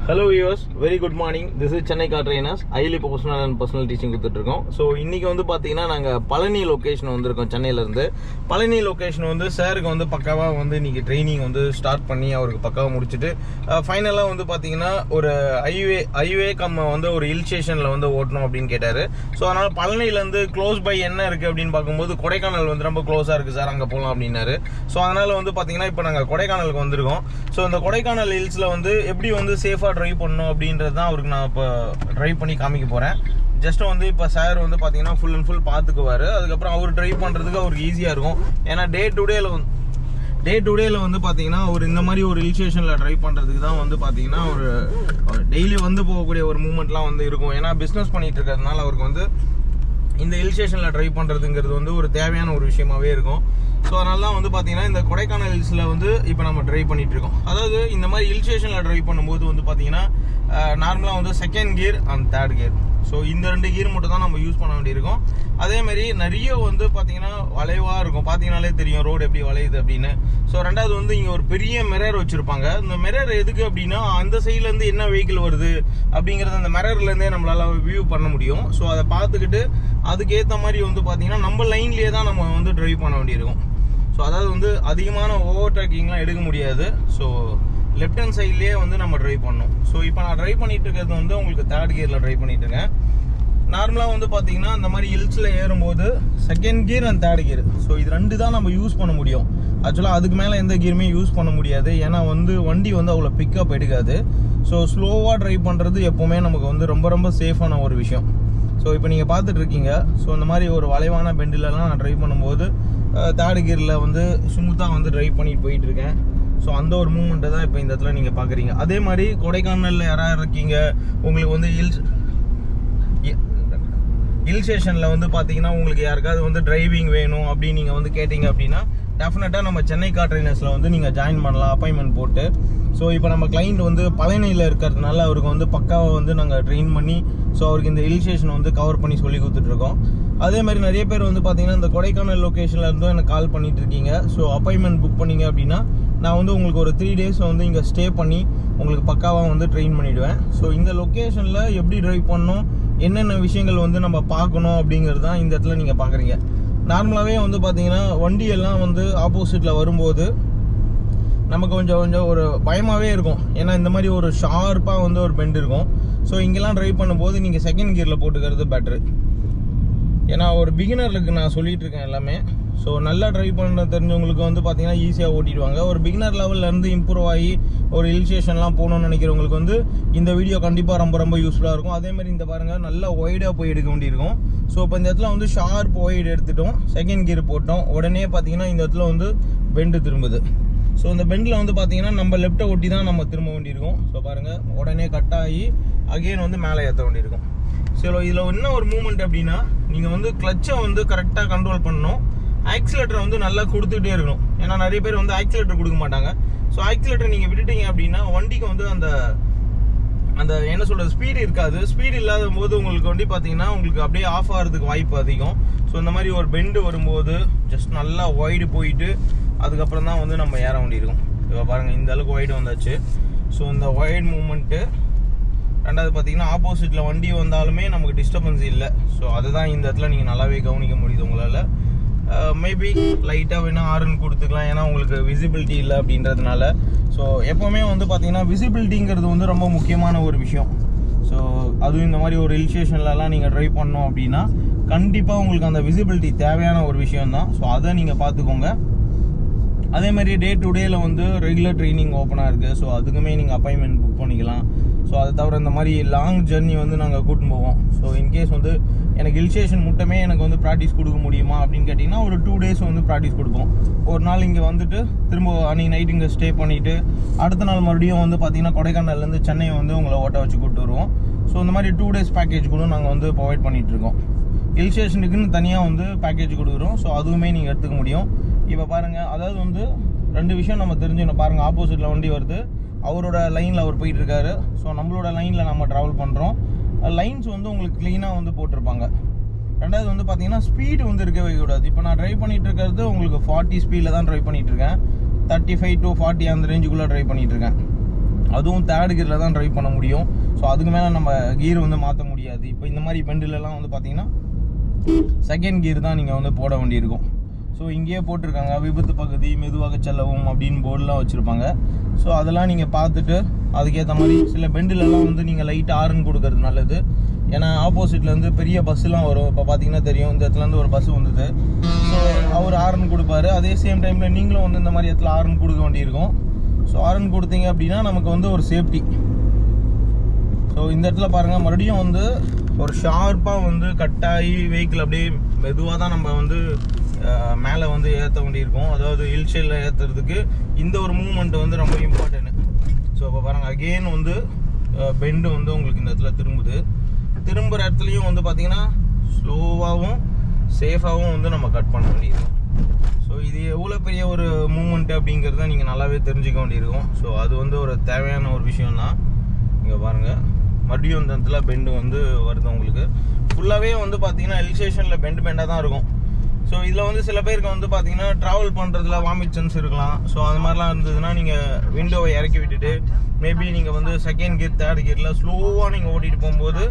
Hello viewers, very good morning. This is Chennai car trainers, highly professional and personal teaching கொடுத்துட்ருக்கோம். So இன்றைக்கி வந்து பார்த்தீங்கன்னா நாங்கள் Palani location வந்திருக்கோம். சென்னையிலேருந்து பழனி லொக்கேஷன் வந்து சாருக்கு வந்து பக்காவாக வந்து இன்றைக்கி ட்ரைனிங் வந்து ஸ்டார்ட் பண்ணி அவருக்கு பக்காவாக முடிச்சுட்டு ஃபைனலாக வந்து பார்த்தீங்கன்னா ஒரு ஹைவே வந்து ஒரு ஹில் ஸ்டேஷனில் வந்து ஓட்டணும் அப்படின்னு கேட்டார். ஸோ அதனால் பழனிலேருந்து க்ளோஸ் பை என்ன இருக்குது அப்படின்னு பார்க்கும்போது கொடைக்கானல் வந்து ரொம்ப க்ளோஸாக இருக்குது சார், அங்கே போகலாம் அப்படின்னாரு. ஸோ அதனால் வந்து பார்த்தீங்கன்னா இப்போ நாங்கள் கொடைக்கானலுக்கு வந்திருக்கோம். ஸோ இந்த கொடைக்கானல் ஹில்ஸில் வந்து எப்படி வந்து சேஃபாக ட்ரைவ் பண்ணணும் அப்படின்றது தான் அவருக்கு நான் இப்போ ட்ரைவ் பண்ணி காமிக்க போகிறேன். ஜஸ்ட் வந்து இப்போ சார் வந்து பார்த்தீங்கன்னா ஃபுல் அண்ட் ஃபுல் பார்த்துக்குவார். அதுக்கப்புறம் அவர் ட்ரைவ் பண்ணுறதுக்கு அவருக்கு ஈஸியாக இருக்கும். ஏன்னா டே டு டேல வந்து பார்த்தீங்கன்னா ஒரு இந்த மாதிரி ஒரு ஹில் ஸ்டேஷனில் ட்ரைவ் பண்ணுறதுக்கு தான் வந்து பார்த்தீங்கன்னா ஒரு டெய்லி வந்து போகக்கூடிய ஒரு மூமெண்ட்லாம் வந்து இருக்கும். ஏன்னா பிஸ்னஸ் பண்ணிகிட்டு இருக்கிறதுனால அவருக்கு வந்து இந்த ஹில் ஸ்டேஷனில் ட்ரைவ் பண்ணுறதுங்கிறது வந்து ஒரு தேவையான ஒரு விஷயமாவே இருக்கும். ஸோ அதனால தான் வந்து பார்த்தீங்கன்னா இந்த கொடைக்கானல் ஹில்ஸில் வந்து இப்போ நம்ம ட்ரைவ் பண்ணிகிட்டு இருக்கோம். அதாவது இந்த மாதிரி ஹில் ஸ்டேஷனில் ட்ரைவ் பண்ணும்போது வந்து பார்த்தீங்கன்னா நார்மலாக வந்து second gear and third gear, so இந்த 2 கியர் மட்டும் தான் நம்ம யூஸ் பண்ண வேண்டியிருக்கும். அதேமாதிரி நிறைய வந்து பார்த்தீங்கன்னா வளைவாக இருக்கும், பார்த்தீங்கன்னாலே தெரியும் ரோடு எப்படி வளையுது அப்படின்னு. ஸோ ரெண்டாவது வந்து இங்கே ஒரு பெரிய மிரர் வச்சுருப்பாங்க. இந்த மிரர் எதுக்கு அப்படின்னா அந்த சைட்லேருந்து என்ன வெஹிக்கிள் வருது அப்படிங்கிறது அந்த மிரர்லேருந்தே நம்மளால் வியூ பண்ண முடியும். ஸோ அதை பார்த்துக்கிட்டு அதுக்கேற்ற மாதிரி வந்து பார்த்தீங்கன்னா நம்ம லைன்லேயே தான் நம்ம வந்து ட்ரைவ் பண்ண வேண்டியிருக்கும். ஸோ அதாவது வந்து அதிகமான ஓவர்டேக்கிங்லாம் எடுக்க முடியாது. ஸோ லெஃப்ட் ஹேண்ட் சைட்லேயே வந்து நம்ம ட்ரைவ் பண்ணணும். ஸோ இப்போ நான் ட்ரைவ் பண்ணிட்டு இருக்கிறது வந்து உங்களுக்கு தேர்ட் கியரில் ட்ரைவ் பண்ணிட்டு இருக்கேன். நார்மலாக வந்து பார்த்தீங்கன்னா இந்த மாதிரி ஹில்ஸில் ஏறும்போது second gear and third gear, so இது 2 தான் நம்ம யூஸ் பண்ண முடியும். ஆக்சுவலாக அதுக்கு மேலே எந்த கியருமே யூஸ் பண்ண முடியாது. ஏன்னா வந்து வண்டி வந்து அவ்வளோ பிக்கப் எடுக்காது. ஸோ ஸ்லோவாக ட்ரைவ் பண்ணுறது எப்போவுமே நமக்கு வந்து ரொம்ப ரொம்ப சேஃபான ஒரு விஷயம். ஸோ இப்போ நீங்கள் பார்த்துட்டு இருக்கீங்க. ஸோ இந்த மாதிரி ஒரு வளைவான பெண்டிலெலாம் நான் ட்ரைவ் பண்ணும்போது தேர்ட் கியரில் வந்து ஸ்மூத்தாக வந்து ட்ரைவ் பண்ணிட்டு போயிட்டு இருக்கேன். ஸோ அந்த ஒரு மூமெண்ட்டை தான் இப்போ இந்த இடத்துல நீங்கள் பார்க்குறீங்க. அதே மாதிரி கொடைக்கானலில் யாராவது இருக்கீங்க, உங்களுக்கு வந்து ஹில் ஸ்டேஷனில் வந்து பார்த்தீங்கன்னா உங்களுக்கு யாருக்காவது வந்து டிரைவிங் வேணும் அப்படின்னு நீங்கள் வந்து கேட்டிங்க அப்படின்னா டெஃபினட்டாக நம்ம சென்னை கார் ட்ரைனர்ஸில் வந்து நீங்கள் ஜாயின் பண்ணலாம் அப்பாயின்மெண்ட் போட்டு. ஸோ இப்போ நம்ம கிளைண்ட் வந்து பழனியில் இருக்கிறதுனால அவருக்கு வந்து பக்காவை வந்து நாங்கள் ட்ரெயின் பண்ணி ஸோ அவருக்கு இந்த ஹில் ஸ்டேஷன் வந்து கவர் பண்ணி சொல்லி கொடுத்துட்ருக்கோம். அதே மாதிரி நிறைய பேர் வந்து பார்த்தீங்கன்னா இந்த கொடைக்கானல் லொக்கேஷனில் இருந்தும் எனக்கு கால் பண்ணிட்டு இருக்கீங்க. ஸோ அப்பாயின்மெண்ட் புக் பண்ணிங்க அப்படின்னா நான் வந்து உங்களுக்கு ஒரு 3 days வந்து இங்கே ஸ்டே பண்ணி உங்களுக்கு பக்காவாக வந்து ட்ரெயின் பண்ணிவிடுவேன். ஸோ இந்த லொக்கேஷனில் எப்படி ட்ரைவ் பண்ணணும், என்னென்ன விஷயங்கள் வந்து நம்ம பார்க்கணும் அப்படிங்கிறது தான் இந்த இடத்துல நீங்கள் பார்க்குறீங்க. நார்மலாகவே வந்து பார்த்தீங்கன்னா வண்டியெல்லாம் வந்து ஆப்போசிட்டில் வரும்போது நமக்கு கொஞ்சம் ஒரு பயமாகவே இருக்கும். ஏன்னா இந்த மாதிரி ஒரு ஷார்ப்பாக வந்து ஒரு பெண்ட் இருக்கும். ஸோ இங்கெல்லாம் ட்ரைவ் பண்ணும்போது நீங்கள் செகண்ட் கியரில் போட்டுக்கிறது பெட்ரு. ஏன்னா ஒரு பிகினருக்கு நான் சொல்லிகிட்டு இருக்கேன் எல்லாமே. ஸோ நல்லா ட்ரைவ் பண்ண தெரிஞ்சவங்களுக்கு வந்து பார்த்தீங்கன்னா ஈஸியாக ஓட்டிடுவாங்க. ஒரு பிகினர் லெவல்லேருந்து இம்ப்ரூவ் ஆகி ஒரு ஹில் ஸ்டேஷன்லாம் போகணும்னு நினைக்கிறவங்களுக்கு வந்து இந்த வீடியோ கண்டிப்பாக ரொம்ப ரொம்ப யூஸ்ஃபுல்லாக இருக்கும். அதேமாதிரி இந்த பாருங்கள் நல்லா ஒய்டாக போய் எடுக்க வேண்டியிருக்கும். ஸோ இப்போ இந்த இடத்துல வந்து ஷார்ப் ஒய்டு எடுத்துட்டோம், செகண்ட் கியர் போட்டோம், உடனே பார்த்தீங்கன்னா இந்த இடத்துல வந்து பெண்டு திரும்புது. ஸோ இந்த பெண்டில் வந்து பார்த்தீங்கன்னா நம்ம லெஃப்ட்டை ஒட்டி தான் நம்ம திரும்ப வேண்டியிருக்கும். ஸோ பாருங்கள் உடனே கட் ஆகி அகெயின் வந்து மேலே ஏற்ற வேண்டியிருக்கும். ஸோ இதில் என்ன ஒரு மூமெண்ட் அப்படின்னா நீங்கள் வந்து கிளச்சை வந்து கரெக்டாக கண்ட்ரோல் பண்ணணும், ஆக்சிலேட்டரை வந்து நல்லா கொடுத்துக்கிட்டே இருக்கணும். ஏன்னா நிறைய பேர் வந்து ஆக்சிலேட்டர் கொடுக்க மாட்டாங்க. ஸோ ஆக்சிலேட்டர் நீங்கள் விட்டுட்டீங்க அப்படின்னா வண்டிக்கு வந்து அந்த என்ன சொல்கிறது ஸ்பீடு இருக்காது. ஸ்பீடு இல்லாத போது உங்களுக்கு வண்டி பார்த்தீங்கன்னா உங்களுக்கு அப்படியே ஆஃப் ஆகிறதுக்கு வாய்ப்பு அதிகம். ஸோ இந்த மாதிரி ஒரு பெண்டு வரும்போது ஜஸ்ட் நல்லா ஒய்டு போயிட்டு அதுக்கப்புறம் தான் வந்து நம்ம ஏற வேண்டியிருக்கும். இப்போ பாருங்கள் இந்த அளவுக்கு ஒய்டு வந்தாச்சு. ஸோ இந்த ஒய்டு மூமெண்ட்டு. ரெண்டாவது பார்த்தீங்கன்னா ஆப்போசிட்டில் வண்டி வந்தாலுமே நமக்கு டிஸ்டர்பன்ஸ் இல்லை. ஸோ அதுதான் இந்த இடத்துல நீங்கள் நல்லாவே கவனிக்க முடியுது உங்களால். மேபி லைட்டாக வேணால் ஆர்என் கொடுத்துக்கலாம், ஏன்னா உங்களுக்கு விசிபிலிட்டி இல்லை அப்படின்றதுனால. ஸோ எப்போவுமே வந்து பார்த்தீங்கன்னா விசிபிலிட்டிங்கிறது வந்து ரொம்ப முக்கியமான ஒரு விஷயம். ஸோ அதுவும் இந்த மாதிரி ஒரு ஹில் ஸ்டேஷன்லலாம் நீங்கள் ட்ரைவ் பண்ணோம் அப்படின்னா கண்டிப்பாக உங்களுக்கு அந்த விசிபிலிட்டி தேவையான ஒரு விஷயம்தான். ஸோ அதை நீங்கள் பார்த்துக்கோங்க. அதேமாதிரி டே டு டேல வந்து ரெகுலர் ட்ரைனிங் ஓப்பனாக இருக்குது. ஸோ அதுக்குமே நீங்கள் அப்பாயின்மெண்ட் புக் பண்ணிக்கலாம். ஸோ அதை தவிர இந்த மாதிரி லாங் ஜர்னி வந்து நாங்கள் கூட்டின்னு போவோம். ஸோ இன்கேஸ் வந்து எனக்கு ஹில் ஸ்டேஷன் மட்டுமே எனக்கு வந்து ப்ராக்டிஸ் கொடுக்க முடியுமா அப்படின்னு கேட்டிங்கன்னா ஒரு 2 days வந்து ப்ராக்டிஸ் கொடுப்போம். ஒரு நாள் இங்கே வந்துட்டு திரும்ப அன்றைக்கி நைட் இங்கே ஸ்டே பண்ணிவிட்டு அடுத்த நாள் மறுபடியும் வந்து பார்த்திங்கன்னா கொடைக்கானல்லேருந்து சென்னை வந்து உங்களை ஓட்ட வச்சு கூப்பிட்டு வருவோம். ஸோ இந்த மாதிரி 2 days பேக்கேஜ் கூட நாங்கள் வந்து ப்ரொவைட் பண்ணிகிட்ருக்கோம். ஹில் ஸ்டேஷனுக்குன்னு தனியாக வந்து பேக்கேஜ் கொடுக்குறோம். ஸோ அதுவுமே நீங்கள் எடுத்துக்க முடியும். இப்போ பாருங்கள், அதாவது வந்து 2 விஷயம் நம்ம தெரிஞ்சுக்கணும். பாருங்கள் ஆப்போசிட்டில் வண்டி வருது, அவரோட லைனில் அவர் போயிட்டுருக்காரு. ஸோ நம்மளோட லைனில் நம்ம ட்ராவல் பண்ணுறோம். லைன்ஸ் வந்து உங்களுக்கு க்ளீனாக வந்து போட்டிருப்பாங்க. ரெண்டாவது வந்து பார்த்தீங்கன்னா ஸ்பீடு வந்து இருக்கவே கூடாது. இப்போ நான் ட்ரைவ் பண்ணிகிட்டு இருக்கிறது உங்களுக்கு 40 ஸ்பீடில் தான் ட்ரைவ் பண்ணிகிட்ருக்கேன். 35 to 40 அந்த ரேஞ்சுக்குள்ளே ட்ரைவ் பண்ணிகிட்ருக்கேன். அதுவும் தேர்ட் கியரில் தான் ட்ரைவ் பண்ண முடியும். ஸோ அதுக்கு மேலே நம்ம கியர் வந்து மாற்ற முடியாது. இப்போ இந்த மாதிரி பெண்டிலெலாம் வந்து பார்த்தீங்கன்னா செகண்ட் கியர் தான் நீங்கள் வந்து போட வேண்டியிருக்கும். ஸோ இங்கேயே போட்டிருக்காங்க விபத்து பகுதி மெதுவாக செல்லவும் அப்படின்னு போர்டெலாம் வச்சுருப்பாங்க. ஸோ அதெல்லாம் நீங்கள் பார்த்துட்டு அதுக்கேற்ற மாதிரி சில பெண்டிலெலாம் வந்து நீங்கள் லைட்டாக ஹார்ன் கொடுக்கறது நல்லது. ஏன்னா ஆப்போசிட்லேருந்து பெரிய பஸ்ஸுலாம் வரும். இப்போ பார்த்தீங்கன்னா தெரியும், இந்த இடத்துலேருந்து ஒரு பஸ் வந்தது. ஸோ அவர் ஹார்ன் கொடுப்பாரு. அதே சேம் டைமில் நீங்களும் வந்து இந்த மாதிரி இடத்துல ஹார்ன் கொடுக்க வேண்டியிருக்கும். ஸோ ஹார்ன் கொடுத்தீங்க அப்படின்னா நமக்கு வந்து ஒரு சேஃப்டி. ஸோ இந்த இடத்துல பாருங்கள், மறுபடியும் வந்து ஒரு ஷார்ப்பாக வந்து கட்டாயி வெஹிக்கிள் அப்படியே மெதுவாக தான் நம்ம வந்து மேலே வந்து ஏற்ற வேண்டியிருக்கும். அதாவது ஹில் சைடில் ஏற்றுறதுக்கு இந்த ஒரு மூவ்மெண்ட் வந்து ரொம்ப இம்பார்ட்டன்ட். ஸோ இப்போ பாருங்கள், அகெயின் வந்து பெண்டு வந்து உங்களுக்கு இந்த இடத்துல திரும்புகிற இடத்துலையும் வந்து பார்த்திங்கன்னா ஸ்லோவாகவும் சேஃபாகவும் வந்து நம்ம கட் பண்ண வேண்டியிருக்கும். ஸோ இது எவ்வளோ பெரிய ஒரு மூவ்மெண்ட் அப்படிங்கிறத நீங்கள் நல்லாவே தெரிஞ்சுக்க வேண்டியிருக்கும். ஸோ அது வந்து ஒரு தேவையான ஒரு விஷயம் தான். இங்கே பாருங்கள், மறுபடியும் இந்த இடத்துல பெண்டு வந்து வருது. உங்களுக்கு ஃபுல்லாகவே வந்து பார்த்தீங்கன்னா ஹில் ஸ்டேஷனில் பெண்டாக தான் இருக்கும். ஸோ இதில் வந்து சில பேருக்கு வந்து பார்த்தீங்கன்னா ட்ராவல் பண்ணுறதுல வாமிட் சென்ஸ் இருக்கலாம். ஸோ அது மாதிரிலாம் இருந்ததுன்னா நீங்கள் விண்டோவை இறக்கி விட்டுட்டு மேபி நீங்கள் வந்து செகண்ட் கியர் தேர்ட் கியரில் ஸ்லோவாக நீங்கள் ஓட்டிகிட்டு போகும்போது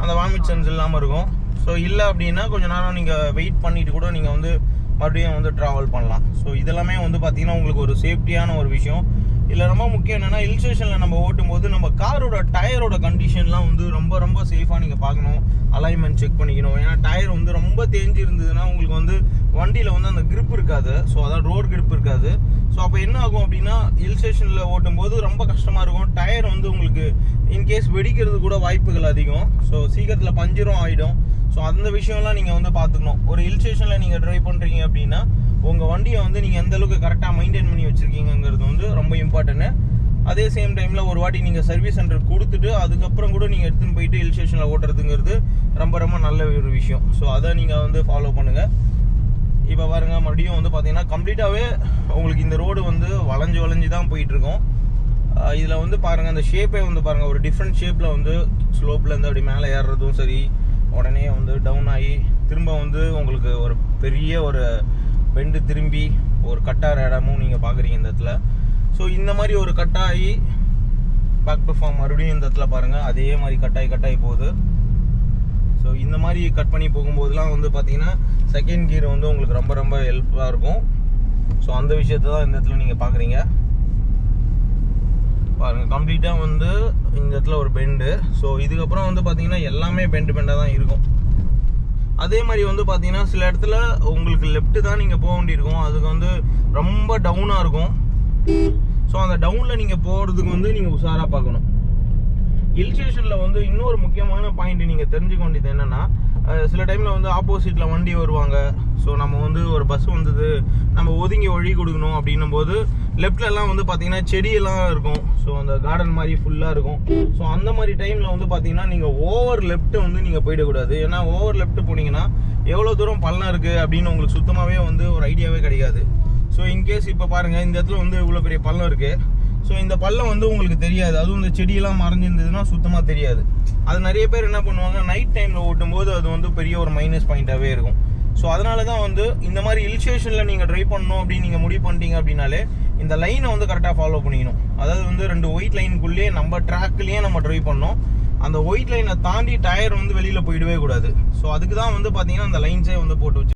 அந்த வாமிட் சென்ஸ் இல்லாமல் இருக்கும். ஸோ இல்லை அப்படின்னா கொஞ்சம் நேரம் நீங்கள் வெயிட் பண்ணிவிட்டு கூட நீங்கள் வந்து மறுபடியும் வந்து ட்ராவல் பண்ணலாம். ஸோ இதெல்லாமே வந்து பார்த்தீங்கன்னா உங்களுக்கு ஒரு சேஃப்டியான ஒரு விஷயம். இதில் ரொம்ப முக்கியம் என்னென்னா, ஹில் ஸ்டேஷனில் நம்ம ஓட்டும் போது நம்ம காரோட டயரோட கண்டிஷன்லாம் வந்து ரொம்ப ரொம்ப சேஃபாக நீங்கள் பார்க்கணும். அலைன்மெண்ட் செக் பண்ணிக்கணும். ஏன்னா டயர் வந்து ரொம்ப தேஞ்சு இருந்ததுன்னா உங்களுக்கு வந்து வண்டியில் வந்து அந்த கிரிப் இருக்காது. ஸோ அதாவது ரோட் கிரிப் இருக்காது. ஸோ அப்போ என்ன ஆகும் அப்படின்னா, ஹில் ஸ்டேஷனில் ஓட்டும் போது ரொம்ப கஷ்டமாக இருக்கும். டயர் வந்து உங்களுக்கு இன்கேஸ் வெடிக்கிறது கூட வாய்ப்புகள் அதிகம். ஸோ சீக்கிரத்தில் பஞ்சரும் ஆகிடும். ஸோ அந்த விஷயம்லாம் நீங்கள் வந்து பார்த்துக்கணும். ஒரு ஹில் ஸ்டேஷனில் நீங்கள் ட்ரைவ் பண்ணுறீங்க அப்படின்னா உங்கள் வண்டியை வந்து நீங்கள் எந்த அளவுக்கு கரெக்டாக மெயின்டைன் பண்ணி வச்சுருக்கீங்கிறது வந்து ரொம்ப இம்பார்ட்டன்ட்டு. அதே சேம் டைமில் ஒரு வாட்டி நீங்கள் சர்வீஸ் சென்டர் கொடுத்துட்டு அதுக்கப்புறம் கூட நீங்கள் எடுத்துன்னு போயிட்டு ஹில் ஸ்டேஷனில் ஓட்டுறதுங்கிறது ரொம்ப ரொம்ப நல்ல ஒரு விஷயம். ஸோ அதை நீங்கள் வந்து ஃபாலோ பண்ணுங்கள். இப்போ பாருங்கள், மறுபடியும் வந்து பார்த்தீங்கன்னா கம்ப்ளீட்டாகவே உங்களுக்கு இந்த ரோடு வந்து வளைஞ்சு தான் போயிட்டுருக்கோம். இதில் வந்து பாருங்கள், அந்த ஷேப்பே வந்து பாருங்கள், ஒரு டிஃப்ரெண்ட் ஷேப்பில் வந்து ஸ்லோப்லேருந்து அப்படி மேலே ஏறுறதும் சரி, உடனே வந்து டவுன் ஆகி திரும்ப வந்து உங்களுக்கு ஒரு பெரிய ஒரு பெண்டு திரும்பி ஒரு கட்டார இடமும் நீங்கள் பார்க்குறீங்க இந்த இடத்துல. ஸோ இந்த மாதிரி ஒரு கட்டாயி பேக் டு ஃபார்ம் மறுபடியும் இந்த இடத்துல பாருங்கள், அதே மாதிரி கட்டாயி போகுது. ஸோ இந்த மாதிரி கட் பண்ணி போகும்போதெல்லாம் வந்து பார்த்தீங்கன்னா செகண்ட் கியர் வந்து உங்களுக்கு ரொம்ப ரொம்ப ஹெல்ப்ஃபுல்லாக இருக்கும். ஸோ அந்த விஷயத்தை தான் இந்த இடத்துல நீங்கள் பார்க்குறீங்க. பாருங்கள், கம்ப்ளீட்டாக வந்து இந்த இடத்துல ஒரு பெண்டு. ஸோ இதுக்கப்புறம் வந்து பார்த்தீங்கன்னா எல்லாமே பெண்டாக தான் இருக்கும். அதே மாதிரி வந்து பார்த்தீங்கன்னா சில இடத்துல உங்களுக்கு லெஃப்ட்டு தான் நீங்கள் போக வேண்டியிருக்கும். அதுக்கு வந்து ரொம்ப டவுனாக இருக்கும். ஸோ அந்த டவுனில் நீங்கள் போகிறதுக்கு வந்து நீங்கள் உஷாராக பார்க்கணும். ஹில் ஸ்டேஷனில் வந்து இன்னொரு முக்கியமான பாயிண்ட் நீங்கள் தெரிஞ்சுக்க வேண்டியது என்னென்னா, சில டைமில் வந்து ஆப்போசிட்டில் வண்டி வருவாங்க. ஸோ நம்ம வந்து ஒரு பஸ் வந்தது, நம்ம ஒதுங்கி வழி கொடுக்கணும் அப்படின்னும் போது லெஃப்ட்லலாம் வந்து பார்த்தீங்கன்னா செடியெல்லாம் இருக்கும். ஸோ அந்த கார்டன் மாதிரி ஃபுல்லாக இருக்கும். ஸோ அந்த மாதிரி டைமில் வந்து பார்த்தீங்கன்னா நீங்கள் ஓவர் லெஃப்ட்டு வந்து நீங்கள் போயிடக்கூடாது. ஏன்னா ஓவர் லெஃப்ட்டு போனீங்கன்னா எவ்வளோ தூரம் பள்ளம் இருக்குது அப்படின்னு உங்களுக்கு சுத்தமாகவே வந்து ஒரு ஐடியாவே கிடைக்காது. ஸோ இன்கேஸ் இப்போ பாருங்கள், இந்த இடத்துல வந்து இவ்வளோ பெரிய பள்ளம் இருக்குது. ஸோ இந்த பள்ளம் வந்து உங்களுக்கு தெரியாது. அதுவும் இந்த செடியெல்லாம் மறைஞ்சிருந்ததுன்னா சுத்தமாக தெரியாது. அது நிறைய பேர் என்ன பண்ணுவாங்க, நைட் டைமில் ஓட்டும்போது அது வந்து பெரிய ஒரு மைனஸ் பாயிண்ட்டாகவே இருக்கும். ஸோ அதனால தான் வந்து இந்த மாதிரி ஹில் ஸ்டேஷனில் நீங்கள் ட்ரைவ் பண்ணணும் அப்படின்னு நீங்கள் முடிவு பண்ணிட்டீங்க அப்படின்னாலே இந்த லைனை வந்து கரெக்டாக ஃபாலோ பண்ணிக்கணும். அதாவது வந்து 2 ஒயிட் லைனுக்குள்ளேயே நம்ம ட்ராக்லேயே நம்ம ட்ரைவ் பண்ணணும். அந்த ஒயிட் லைனை தாண்டி டயர் வந்து வெளியில் போயிடவே கூடாது. ஸோ அதுக்கு தான் வந்து பார்த்தீங்கன்னா அந்த லைன்ஸே வந்து போட்டு வச்சு